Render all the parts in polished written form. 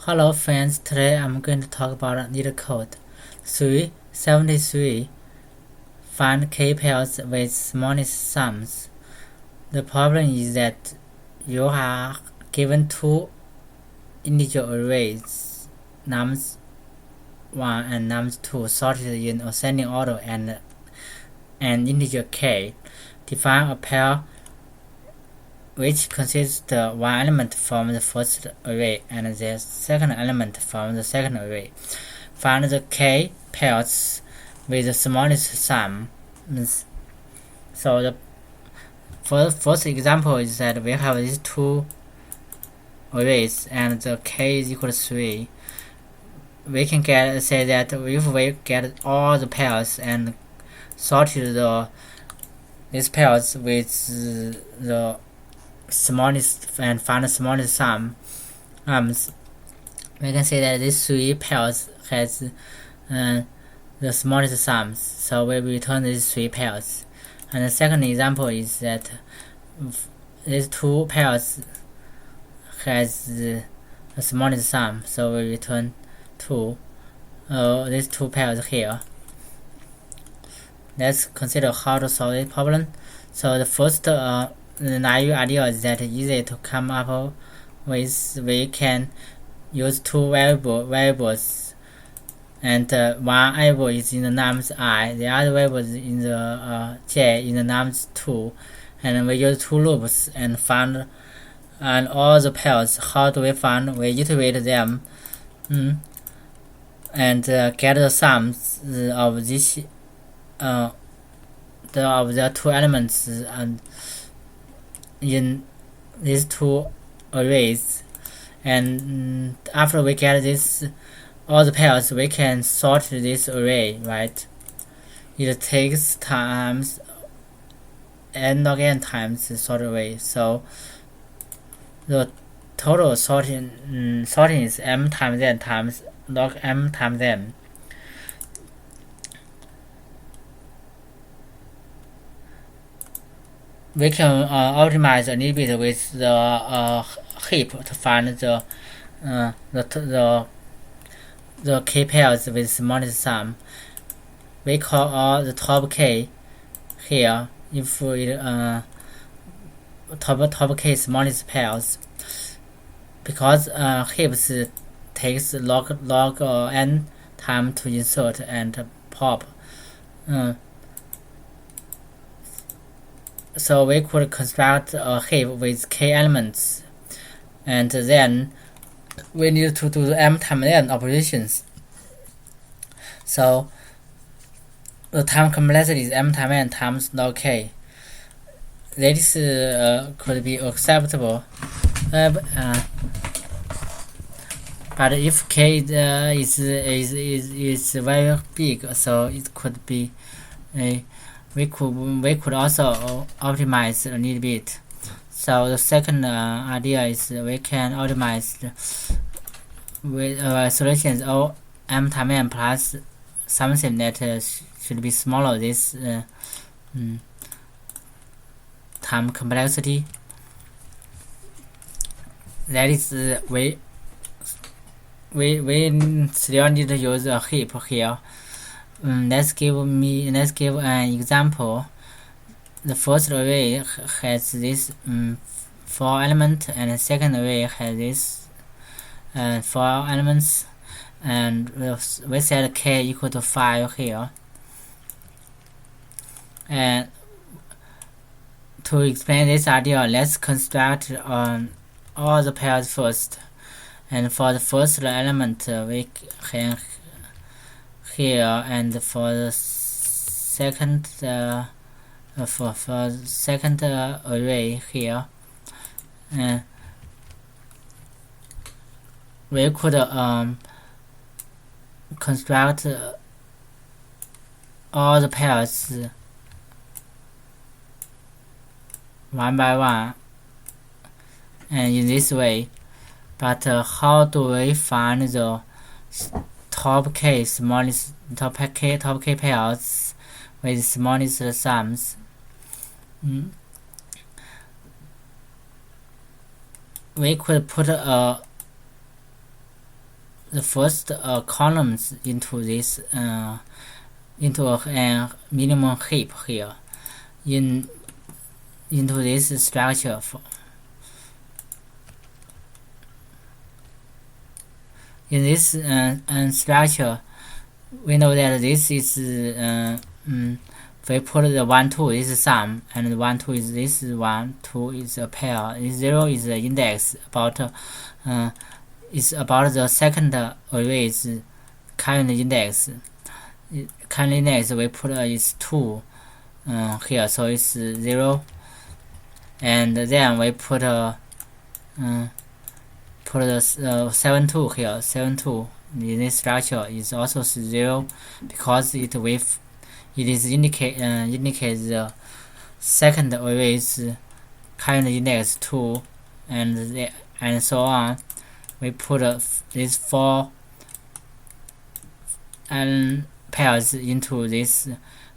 Hello friends, today I'm going to talk about Leetcode 373. Find k pairs with smallest sums. The problem is that you are given two integer arrays, nums 1 and nums 2, sorted in ascending order, and an integer k. Define a pair which consists the one element from the first array and the second element from the second array. Find the k pairs with the smallest sum. So the first example is that we have these two arrays and the k is equal to 3. We can say that if we get all the pairs and sorted these pairs with the smallest and find the smallest sum, we can say that these three pairs has the smallest sums, so we return these three pairs. And the second example is that these two pairs has the smallest sum, so we return these two pairs here. Let's consider how to solve this problem. So the first naive idea is that easy to come up with. We can use two variables, and one variable is in the nums I, the other variable is in the j in the nums 2, and we use two loops and find all the pairs. How do we find? We iterate them and get the sums of this of the two elements in these two arrays, and after we get this all the pairs, we can sort this array, right? It takes times n log n times the sort array, so the total sorting is m times n times log m times n. We can optimize a little bit with the heap to find the k pairs with smallest sum. We call all the top k here if it top k smallest pairs, because heaps takes log n time to insert and pop. So we could construct a heap with k elements, and then we need to do the m times n operations. So the time complexity is m times n times log k. This could be acceptable, but if k is very big, so it could be we could also optimize a little bit. So the second idea is we can optimize with solutions of m times n plus something that should be smaller this time complexity. That is we still need to use a heap here. Let's give an example. The first array has this 4 elements, and the second array has this 4 elements, and we set k equal to 5 here. And to explain this idea, let's construct all the pairs first. And for the first element, we can here, and for the second second array here, we could construct all the pairs one by one, and in this way. But how do we find the top k pairs with smallest sums? We could put a the first columns into this into a minimum heap here into this structure. In this structure, we know that this is we put the 1 2 is sum, and 1 2 is this 1 2 is a pair. 0 is the index about is about the second array's current index. Current index we put is 2 here, so it's 0, and then we put the 7 2 here. 7 2 in this structure is also 0 because it is indicate the second array's current index 2, and so on. We put these 4 pairs into this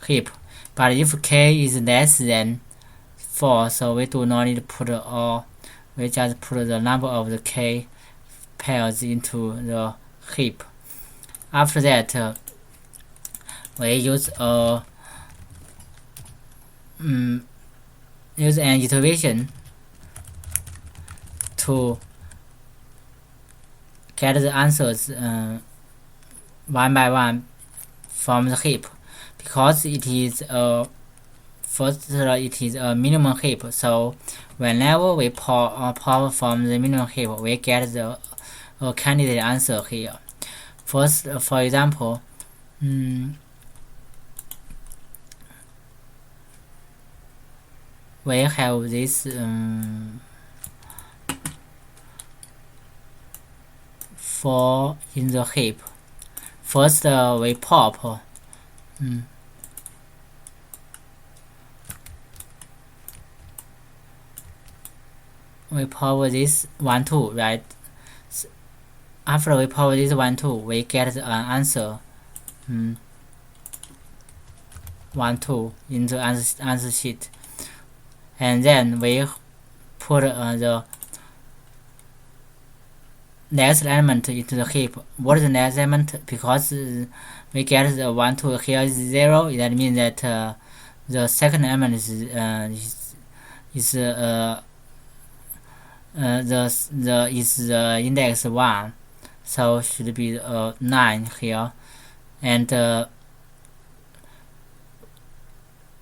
heap, but if k is less than 4, so we do not need to put all. We just put the number of the k pairs into the heap. After that, we use an iteration to get the answers one by one from the heap, because it is it is a minimum heap. So whenever we pop from the minimum heap, we get the candidate answer here. First, for example, we have this 4 in the heap. First, we pop this 1 2, right? After we pop this 1 2, we get an answer 1 2 in the answer sheet, and then we put the next element into the heap. What is the next element? Because we get the 1 2 here is 0, that means that the second element is the index 1, so should be 9 here, and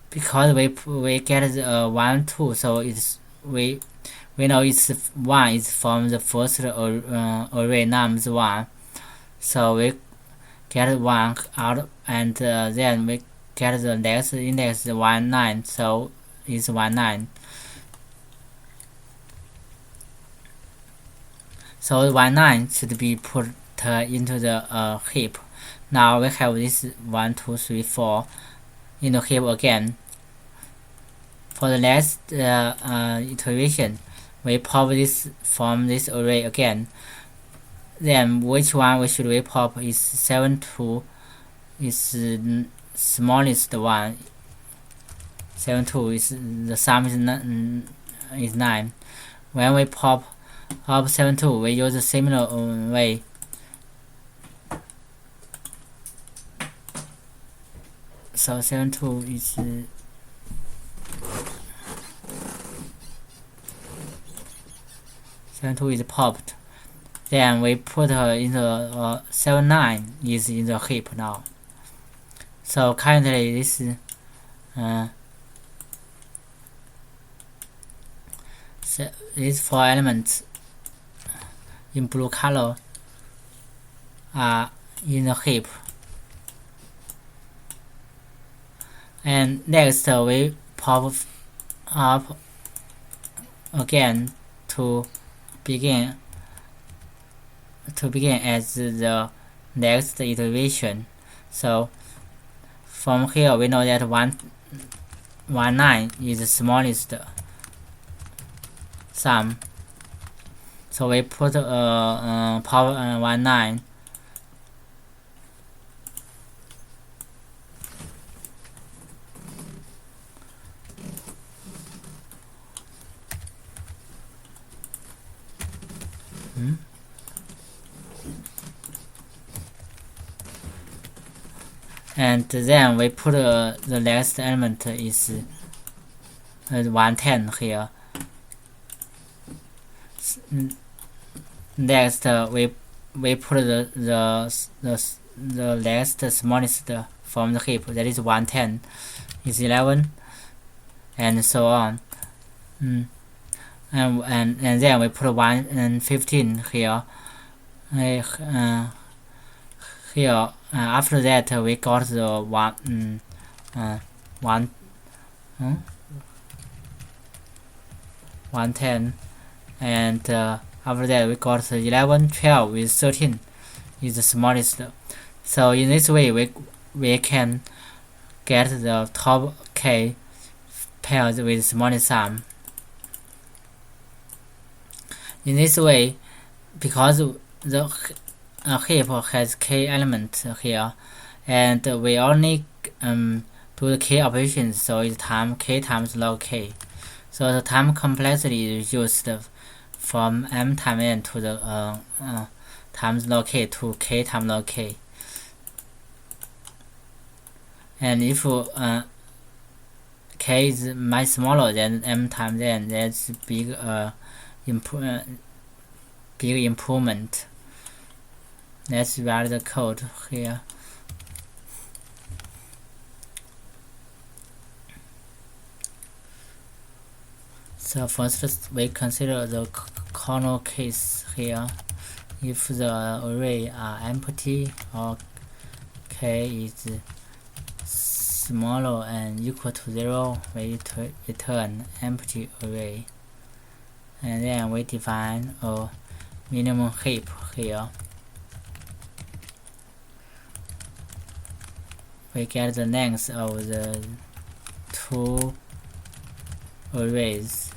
because we get the 1 2, so it's we know it's 1 is from the first array nums 1, so we get 1 out, and then we get the next index 1 9, so it's 1 9. So 1 9 should be put into the heap. Now we have this 1 2 3 4 in the heap again. For the next iteration, we pop this from this array again. Then which one should we pop is 7 2 is the smallest one. 7 2 is the sum is 9. When we pop up 7 2, we use a similar way. So 7 2 is popped. Then we put in the 7 9 is in the heap now. So currently this these 4 elements in blue color are in the heap. And next we pop up again to begin as the next iteration. So from here we know that 1 9 is the smallest sum, so we put power 1 9. and then we put the next element is 110 here. Next we put the next smallest from the heap, that is 110 is 11, and so on. And then we put 115 here. Here after that we got the 110, and after that we got 11, 12 with 13 is the smallest. So in this way we can get the top k pairs with smallest sum. In this way, because the heap has k elements here, and we only do the k operations, so it's k times log k. So the time complexity is reduced from m times n to the times log k to k times log k. And if k is much smaller than m times n, that's big improvement. Let's write the code here. So first we consider the corner case here. If the array are empty or k is smaller and equal to 0, we return empty array. And then we define a minimum heap here. We get the length of the two arrays.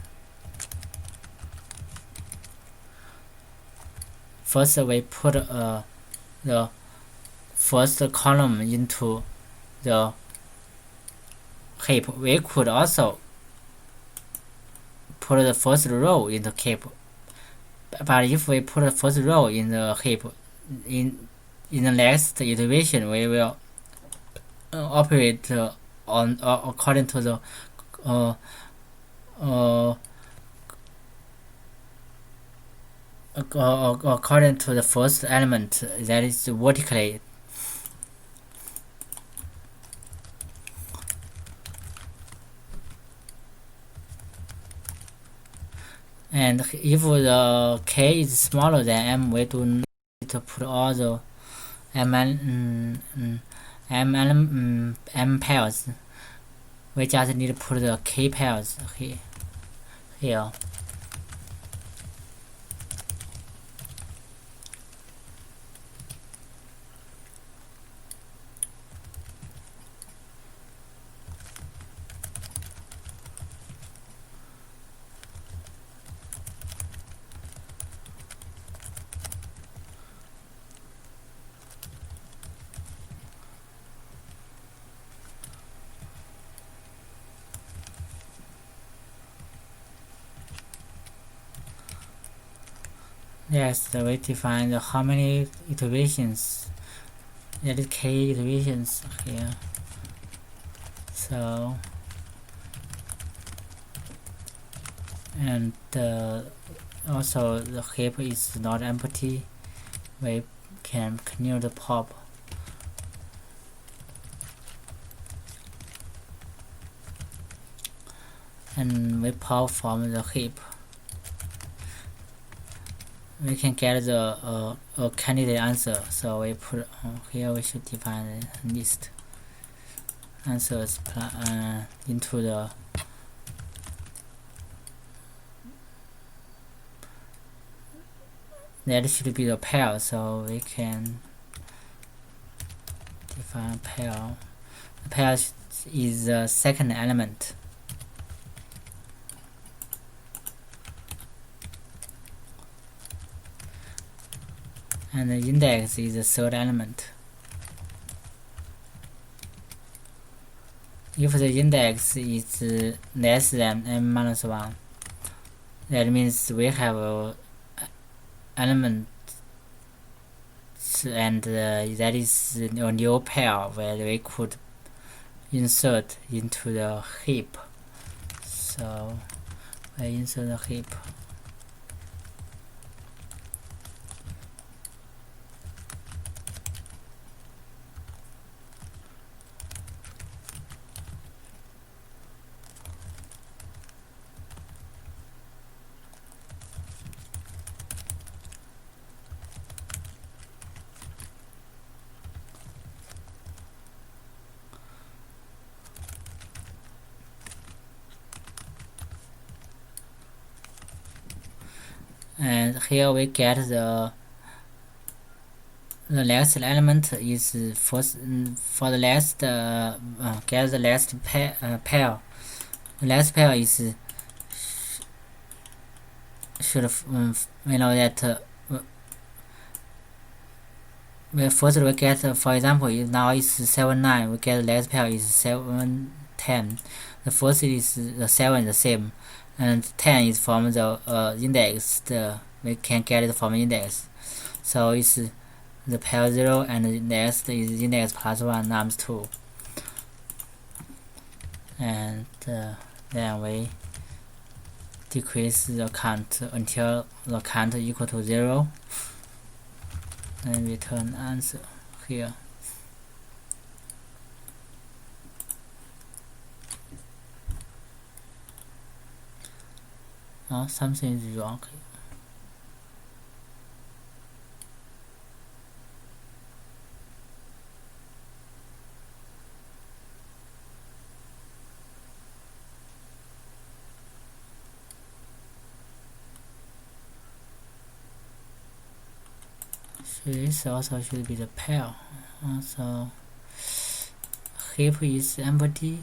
First we put the first column into the heap. We could also put the first row in the heap, but if we put the first row in the heap, in the next iteration we will operate on according to the according to the first element, that is vertically. And if the k is smaller than m, we do not need to put all the m pairs. We just need to put the k pairs here. Yes, we define how many iterations. That is k iterations here. So, and also the heap is not empty. We can clear the pop. And we pop from the heap. We can get the candidate answer, so we put here. We should define the list answers into the that should be the pair, so we can define pair. The pair is the second element. And the index is the third element. If the index is less than m minus 1, that means we have element list, and that is a new pair where we could insert into the heap. So I insert the heap. And here we get the last element is for the last get the last pair. The last pair is should we know that first we get, for example, now is 7 9. We get the last pair is 7 10. The first is the 7 the same, and 10 is from the index. We can get it from index. So it's the pair 0, and the next is index plus 1 nums 2. And then we decrease the count until the count equal to 0, and return answer here. Oh, something is wrong here. This also should be the pair. So heap is empty.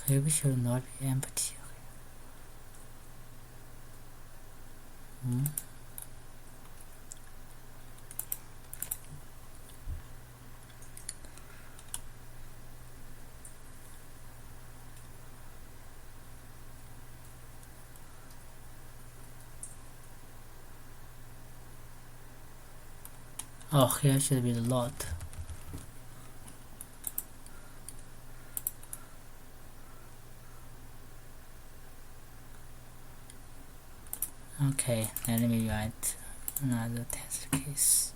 Heap should not be empty. Oh, here should be the lot. Okay, let me write another test case.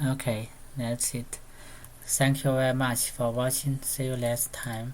Okay, that's it. Thank you very much for watching. See you next time.